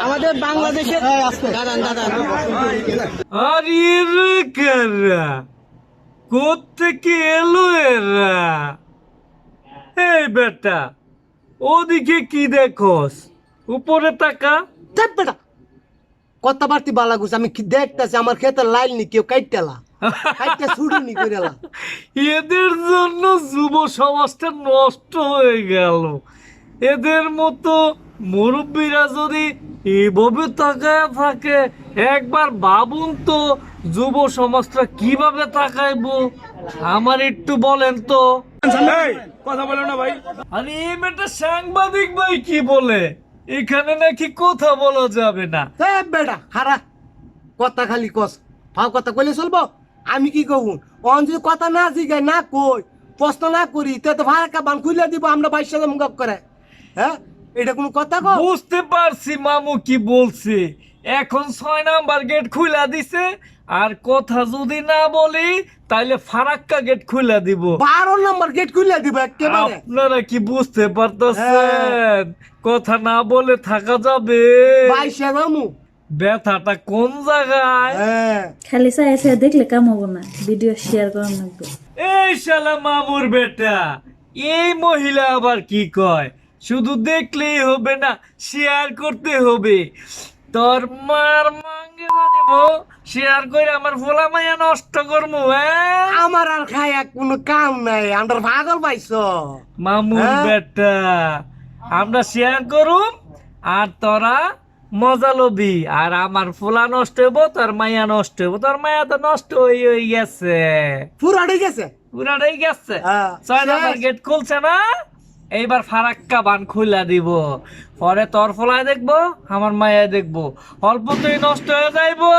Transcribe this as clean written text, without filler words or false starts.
আমাদের বাংলাদেশের কোত্থেকে এলো এরা? এই বেটা, ওদিকে কি দেখোস? উপরে তাকা। বেটা কথাবার্তি বালা গুছ আমি দেখতেছি আমার খেতে লাইল নি কেউ কাইটালা কাইটা ছুড়ি নি কইরালা। এদের জন্য যুব সমাজটা নষ্ট হয়ে গেল। এদের মতো মুরব্বীরা যদি এভাবে তাকায় থাকে, একবার ভাবুন তো যুব সমাজটা কিভাবে তাকাইবো। আমার একটু বলেন তো। কথা বলো না ভাই। আরে এই বেটা সাংবাদিক ভাই কি বলে এখানে নাকি কথা বলা যাবে না। বেটা খারা কথা খালি কস ফাও কথা কইলে চলবো। আমি কি কব অন যদি কথা না জিগাই না কই প্রশ্ন না করি তো ভাড়া বান খুলে দিব আমরা 22 মুখ করে। হ্যাঁ এটা কোন কথা কো? বুঝতে পারছি মামু কি বলছে। এখন 6 নাম্বার গেট খুলা দিছে, আর কথা যদি না বলি তাইলে ফারাক্কা গেট খুলা দিব। 12 নম্বর গেট খুলে দিব একেবারে। আপনারা কি বুঝতে পারতেছেন? কথা না বলে থাকা যাবে? 22 মুখ ব্যথাটা কোন জায়গায়? হ্যাঁ খালি চাইছে দেখলে কাম হবো না, ভিডিও শেয়ার করার লাগবে। এই শালা মামুর বেটা, এই মহিলা আবার কি কয় শুধু দেখলেই হবে না, শেয়ার করতে হবে। তোর মার মাঙ্গে জানিব শেয়ার করে আমার ফোলা মাইয়া নষ্ট করবো। হ্যাঁ আমার আর খায়া কোনো কাম নাই আমরা পাগল পাইছো। মামুর হ্যাঁ? বেটা, আমরা শেয়ার করুম আর তোরা মজা লবি, আর আমার ফোলা নষ্ট হইব, তোর মাইয়া নষ্ট হইব। তোর মাইয়া তো নষ্ট হয়ে গেছে, পুরা ঠিক আছে। পুরাটাই গেছে। হ্যাঁ, 6 নাম্বার শেষ। গেট খুলছে না, এইবার ফারাক্কা বান খুলা দিব। পরে তোর ফলায় দেখবো, আমার মায়া দেখবো, অল্পতেই নষ্ট হয়ে যাইবো।